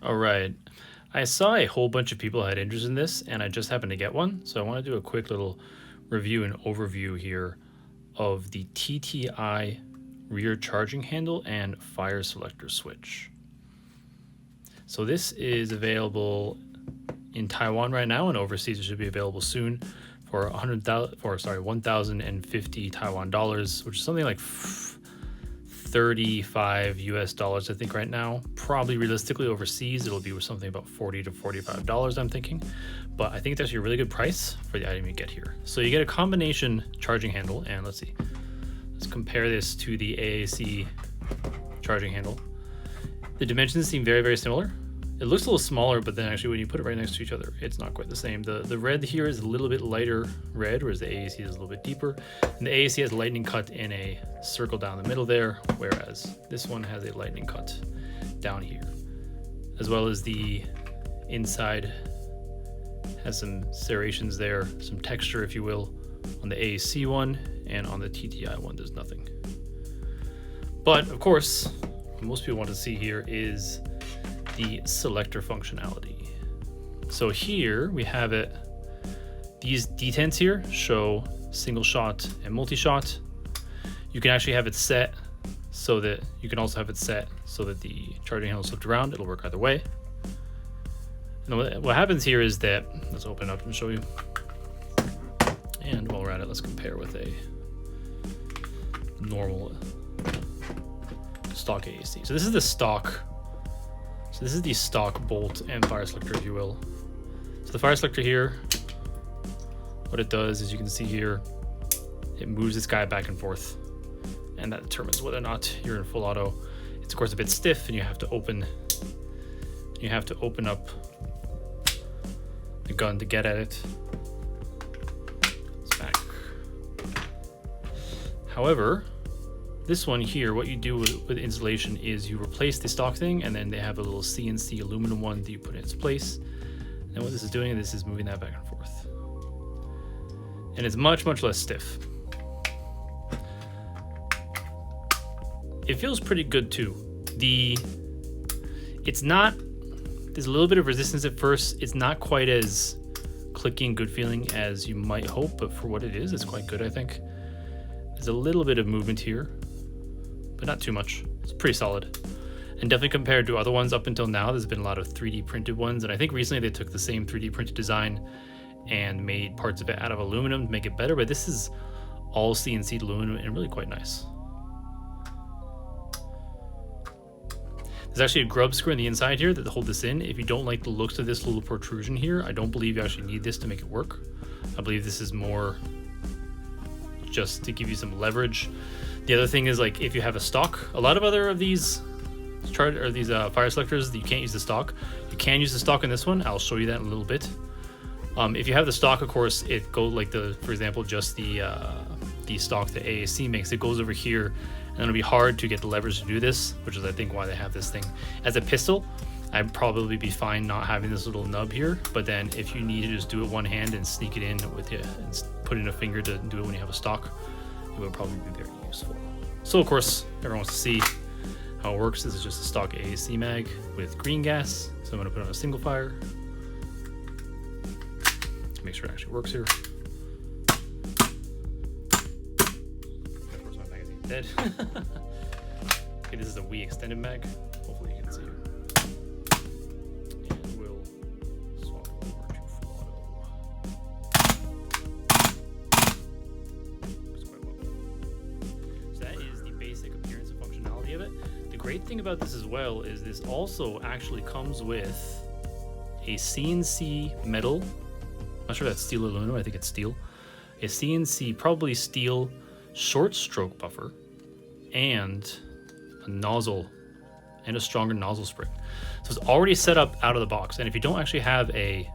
All right. I saw a whole bunch of people had interest in this, and I just happened to get one. So I want to do a quick little review and overview here of the TTI rear charging handle and fire selector switch. So this is available in Taiwan right now, and overseas it should be available soon for 1,050 Taiwan dollars, which is something like 35 US dollars, I think, right now. Probably realistically overseas, it'll be something about $40 to $45, I'm thinking. But I think it's actually a really good price for the item you get here. So you get a combination charging handle, and let's see. Let's compare this to the AAC charging handle. The dimensions seem very, very similar. It looks a little smaller, but then actually when you put it right next to each other, it's not quite the same. The red here is a little bit lighter red, whereas the AAC is a little bit deeper. And the AAC has a lightning cut in a circle down the middle there, whereas this one has a lightning cut down here. As well as the inside has some serrations there, some texture, if you will, on the AAC one, and on the TTI one, there's nothing. But of course, what most people want to see here is the selector functionality. So here we have it. These detents here show single shot and multi-shot. You can actually have it set so that you can also have it set so that the charging handle is flipped around. It'll work either way. And what happens here is that, let's open up and show you. And while we're at it, let's compare with a normal stock AAC. So this is the stock. So this is the stock bolt and fire selector, if you will. So the fire selector here, what it does is you can see here, it moves this guy back and forth, and that determines whether or not you're in full auto. It's of course a bit stiff, and you have to open up the gun to get at it. It's back. However, this one here, what you do with installation is you replace the stock thing, and then they have a little CNC aluminum one that you put in its place. And what this is doing, this is moving that back and forth. And it's much, much less stiff. It feels pretty good too. There's a little bit of resistance at first. It's not quite as clicky and good feeling as you might hope, but for what it is, it's quite good, I think. There's a little bit of movement here, but not too much. It's pretty solid. And definitely compared to other ones up until now, there's been a lot of 3D printed ones. And I think recently they took the same 3D printed design and made parts of it out of aluminum to make it better. But this is all CNC'd aluminum and really quite nice. There's actually a grub screw on the inside here that hold this in. If you don't like the looks of this little protrusion here, I don't believe you actually need this to make it work. I believe this is more just to give you some leverage. The other thing is, like, if you have a stock, a lot of other of these fire selectors, you can't use the stock. You can use the stock in this one. I'll show you that in a little bit. If you have the stock, of course, it goes like for example, just the stock that AAC makes. It goes over here, and it'll be hard to get the leverage to do this, which is I think why they have this thing. As a pistol, I'd probably be fine not having this little nub here, but then if you need to just do it one hand and sneak it in with you and put in a finger to do it when you have a stock, it would probably be very useful. So of course, everyone wants to see how it works. This is just a stock AAC mag with green gas. So I'm gonna put on a single fire to make sure it actually works here. Of course, my magazine's dead. Okay, this is a Wii extended mag. Hopefully you can see it. And we'll swap over to full auto. Works quite well. So that is the basic appearance and functionality of it. The great thing about this as well is this also actually comes with a CNC metal. I'm not sure if that's steel or aluminum. I think it's steel. A CNC, probably steel, short stroke buffer, and a nozzle and a stronger nozzle spring. So it's already set up out of the box. And if you don't actually have a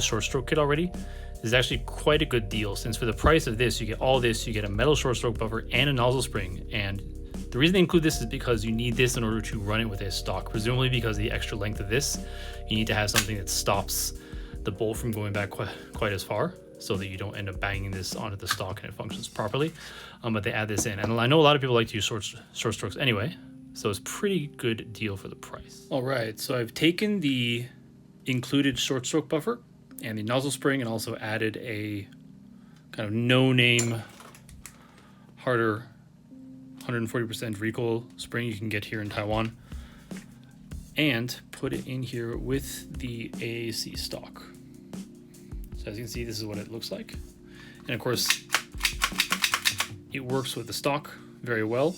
short stroke kit already, this is actually quite a good deal, since for the price of this, you get all this. You get a metal short stroke buffer and a nozzle spring. And the reason they include this is because you need this in order to run it with a stock, presumably because of the extra length of this. You need to have something that stops the bolt from going back quite as far, so that you don't end up banging this onto the stock and it functions properly. But they add this in, and I know a lot of people like to use short strokes anyway, So it's pretty good deal for the price. All right, so I've taken the included short stroke buffer and the nozzle spring and also added a kind of no-name, harder 140% recoil spring you can get here in Taiwan, and put it in here with the AAC stock. So as you can see, this is what it looks like. And of course, it works with the stock very well.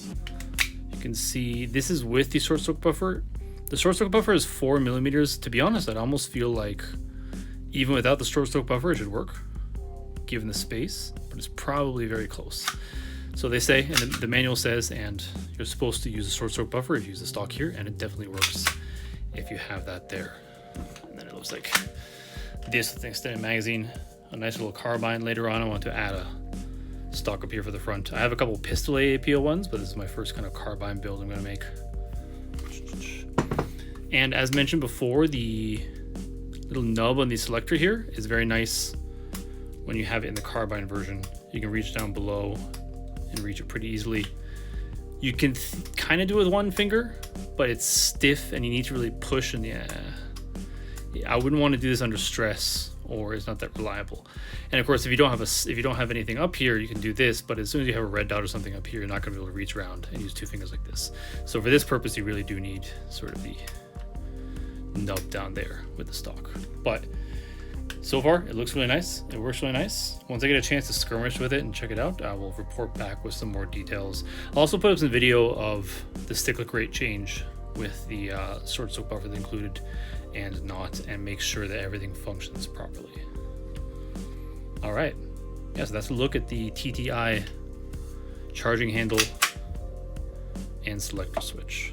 You can see this is with the short stroke buffer. The short stroke buffer is 4 millimeters. To be honest, I'd almost feel like even without the short stroke buffer, it should work, given the space, but it's probably very close. So they say, and the manual says, and you're supposed to use a short stroke buffer if you use the stock here, and it definitely works if you have that there. And then it looks like this with the extended magazine, a nice little carbine. Later on, I want to add a stock up here for the front. I have a couple pistol AAP01s, but this is my first kind of carbine build I'm going to make. And as mentioned before, the little nub on the selector here is very nice when you have it in the carbine version. You can reach down below and reach it pretty easily. You can kind of do it with one finger, but it's stiff and you need to really push, and I wouldn't want to do this under stress, or it's not that reliable. And of course, if you don't have anything up here, you can do this, but as soon as you have a red dot or something up here, you're not going to be able to reach around and use two fingers like this. So for this purpose, you really do need sort of the nub down there with the stock. But so far, it looks really nice. It works really nice. Once I get a chance to skirmish with it and check it out, I will report back with some more details. I'll also put up some video of the stick-lick rate change with the short stroke buffer included and not, and make sure that everything functions properly. All right. Yeah, so that's a look at the TTI charging handle and selector switch.